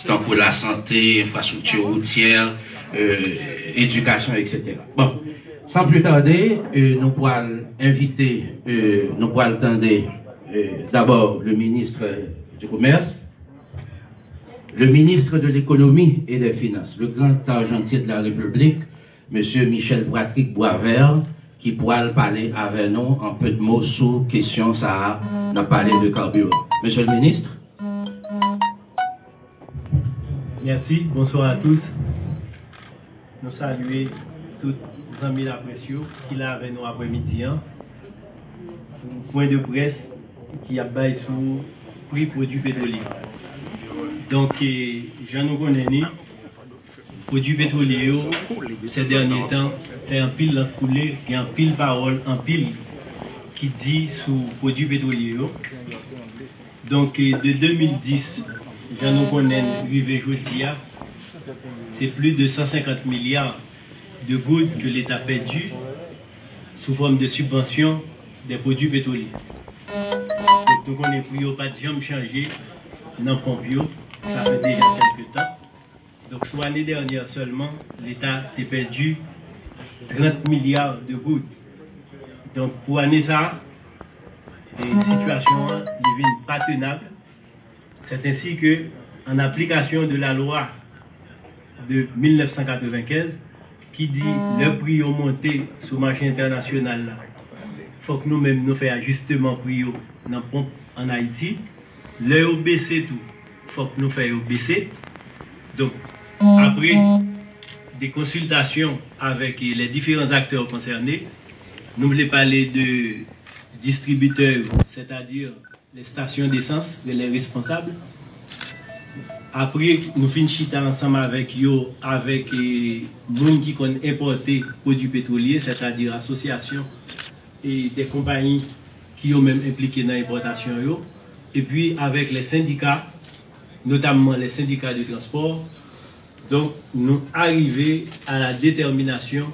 tant pour la santé, infrastructure routière, éducation, etc. Bon, sans plus tarder, nous pourrons inviter, nous pourrons attendre d'abord le ministre du Commerce, le ministre de l'Économie et des Finances, le grand argentier de la République, M. Michel Patrick Boisvert, qui pourra parler avec nous en peu de mots sur question ça a parlé de carburant. Monsieur le ministre. Merci, bonsoir à tous. Nous saluons tous les amis appréciés qui sont avec nous après-midi. Point de presse qui a baillé sur prix produits pétroliers. Donc, je nous connais, produits pétroliers, ces derniers temps, fait un pile coulé, il y a un pile parole, un pile qui dit sur produits pétroliers. Donc, de 2010, je nous connais, vivez aujourd'hui, c'est plus de 150 milliards de gouttes que l'État a perdu sous forme de subvention des produits pétroliers. Donc, nous connaissons pour pas de jamais changer dans le pompio, ça fait déjà quelques temps. Donc, sur l'année dernière seulement, l'État a perdu 30 milliards de gouttes. Donc, pour l'année ça, les situations deviennent pas tenables. C'est ainsi que, en application de la loi de 1995, qui dit le prix au monté sur le marché international, il faut que nous-mêmes nous fassions ajustement prix dans la pompe en Haïti. Le baissé tout, il faut que nous fassions baisser. Donc, après des consultations avec les différents acteurs concernés, nous voulons parler de distributeurs, c'est-à-dire les stations d'essence, les responsables. Après, nous finissons ensemble avec eux, avec les gens qui ont importé produits pétroliers, c'est-à-dire associations et des compagnies qui ont même impliqué dans l'importation. Et puis avec les syndicats, notamment les syndicats de transport. Donc, nous arrivons à la détermination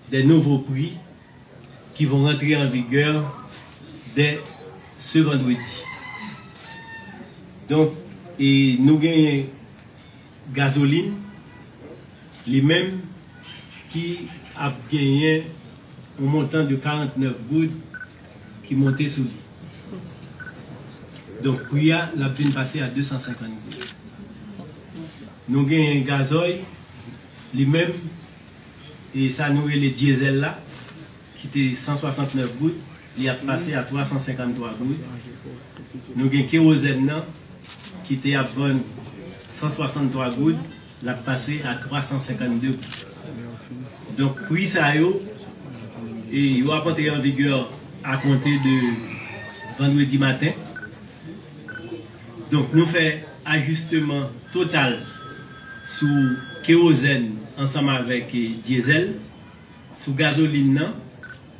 des nouveaux prix qui vont rentrer en vigueur dès ce vendredi. Donc, et nous gagnons gasoline, les mêmes qui a gagné un montant de 49 gouttes qui montait sous lui. Donc, prix a la peine passée à 250 gouttes. Nous gagnons gazoil, les mêmes, et ça nous est les diesel là, qui était 169 gouttes, il a passé à 353 gouttes. Nous gagnons kérosène qui était à 163 gouttes, l'a passé à 352 gouttes. Donc, prix ça et il va entrer en vigueur à compter de vendredi matin. Donc, nous faisons ajustement total sous kérosène ensemble avec diesel, sous gasoline,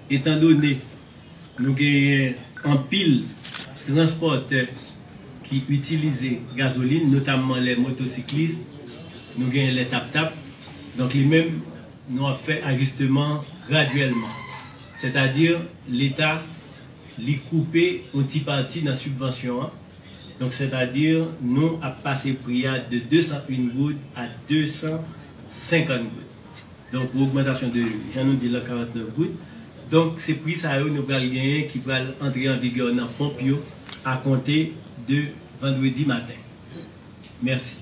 étant donné nous avons en pile transporteurs qui utilisent gasoline, notamment les motocyclistes, nous avons les tap-tap, donc les mêmes nous avons fait ajustement graduellement. C'est-à-dire l'État les coupé un petit parti dans la subvention. Donc c'est-à-dire nous avons passé prix de 201 gouttes à 250 gouttes. Donc augmentation de, j'en ai dit là, 49 gouttes. Donc c'est prix ça nous allons gagner qui va entrer en vigueur dans Pompio à compter de vendredi matin. Merci.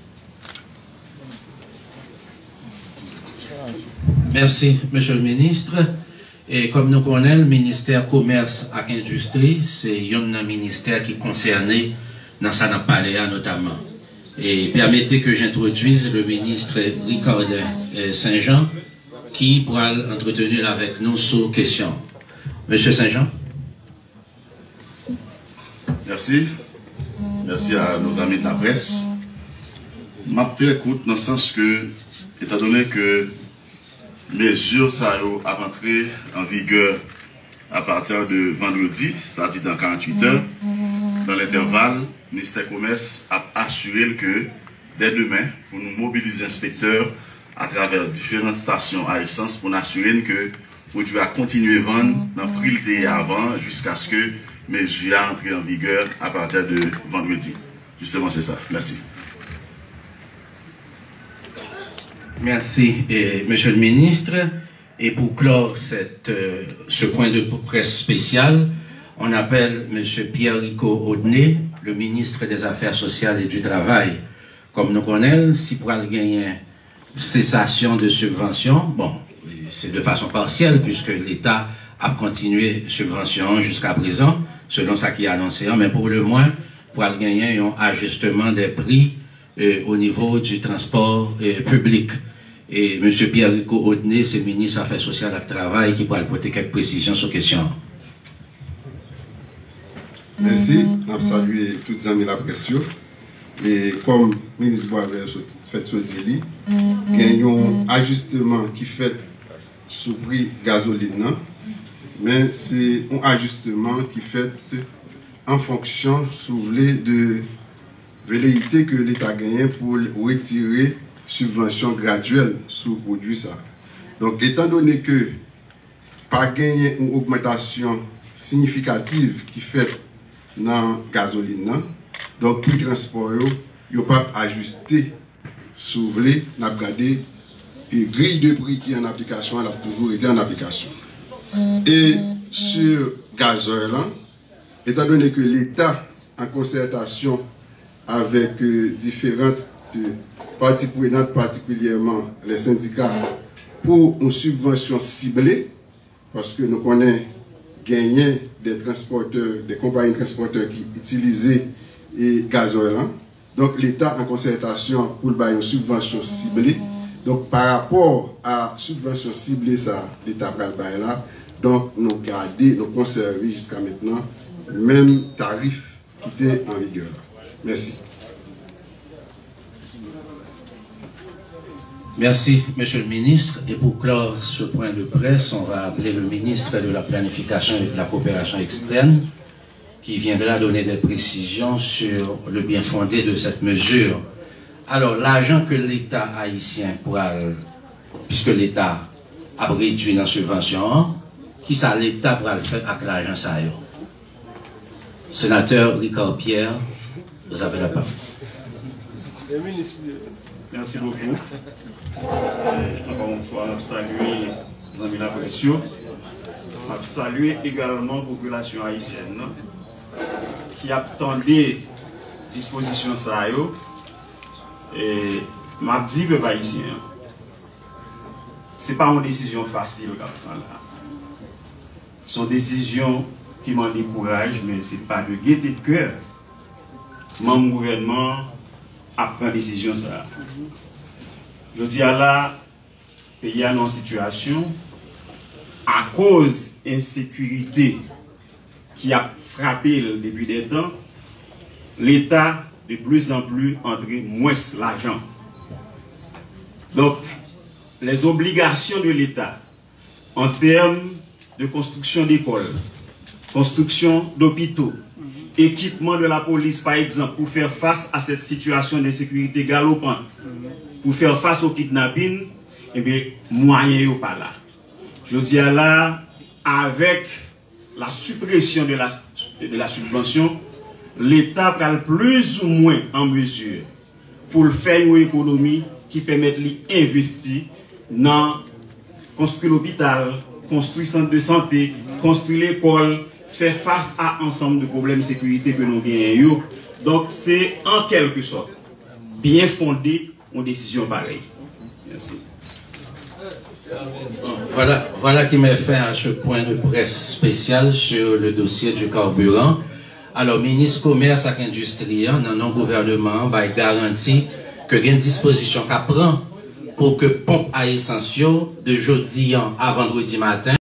Merci, Monsieur le Ministre. Et comme nous connaissons, le ministère Commerce et Industrie, c'est un ministère qui est concerné dans ça n'a parlé notamment. Et permettez que j'introduise le ministre Ricardin Saint-Jean qui pourra entretenir avec nous sur question. Monsieur Saint-Jean. Merci. Merci à nos amis de la presse. Je m'écoute dans le sens que, étant donné que mesures ça a rentré en vigueur à partir de vendredi, c'est-à-dire dans 48 heures, dans l'intervalle, le ministère du Commerce a assuré que dès demain, pour nous mobiliser inspecteurs à travers différentes stations à essence pour nous assurer que le produit a continué à vendre dans le prix qu'il avant jusqu'à ce que mesures entrent en vigueur à partir de vendredi. Justement, c'est ça. Merci. Merci, Monsieur le Ministre. Et pour clore ce point de presse spécial, on appelle Monsieur Pierre-Rico Audenay, le ministre des Affaires sociales et du Travail. Comme nous connaissons, si pour gagner cessation de subvention, bon, c'est de façon partielle puisque l'État a continué subvention jusqu'à présent, selon ce qui est annoncé, mais pour le moins, pour gagner un ajustement des prix au niveau du transport public. Et M. Pierre-Rico Audenay, c'est le ministre des Affaires sociales et du Travail, qui pourra apporter quelques précisions sur la question. Merci. On salue tous les amis de la presse. Et comme le ministre Boisvert fait ce délit, il y a un ajustement qui fait sur le prix gasoline, mais c'est un ajustement qui fait en fonction de velléité que l'État a gagné pour retirer subvention graduelle sur le produit ça. Donc, étant donné que pas gagné une augmentation significative qui fait dans la gasoline, donc plus de transport, il n'y a pas ajusté sous les n'a regardé et grille de prix qui est en application, elle a toujours été en application. Et sur gazoil, étant donné que l'État, en concertation avec différentes parties prenantes, particulièrement les syndicats, pour une subvention ciblée, parce que nous connaissons gagner des transporteurs, des compagnies de transporteurs qui utilisaient et gazoil. Donc l'État en concertation pour le bail une subvention ciblée. Donc par rapport à subvention ciblée, ça, l'État va le bail là. Donc nous garder, nous conserver jusqu'à maintenant même tarif qui était en vigueur. Merci. Merci, Monsieur le Ministre. Et pour clore ce point de presse, on va appeler le ministre de la Planification et de la Coopération externe qui viendra donner des précisions sur le bien fondé de cette mesure. Alors, l'argent que l'État haïtien pourra, puisque l'État a réduit la subvention, qui ça l'État pourra le faire avec l'argent ça? Sénateur Ricard Pierre, vous avez la parole. Merci beaucoup. Encore une fois, je salue les amis de la presse. Je salue également la population haïtienne qui attendait disposition ça. Et je dis que haïtien, ce n'est pas une décision facile là. C'est une décision qui m'en décourage, mais ce n'est pas de gaieté de cœur. Mon gouvernement a pris une décision ça. Je dis à la pays est en situation à cause de l'insécurité qui a frappé depuis des temps, l'État de plus en plus entrer moins l'argent. Donc, les obligations de l'État en termes de construction d'écoles, construction d'hôpitaux, équipement de la police par exemple, pour faire face à cette situation d'insécurité galopante, pour faire face au kidnapping, eh bien, moyens n'est pas là. Je dis à là, avec la suppression de la subvention, l'État prend plus ou moins en mesure pour faire une économie qui permet d'investir dans construire l'hôpital, construire centre de santé, construire l'école, faire face à un ensemble de problèmes de sécurité que nous gagnons. Donc c'est en quelque sorte bien fondé une décision pareille. Merci. Voilà qui m'a fait à ce point de presse spécial sur le dossier du carburant. Alors, ministre Commerce et Industrie, dans nos gouvernements, va garantir que il y a une disposition qu'à prendre pour que pompe à essence de jeudi à vendredi matin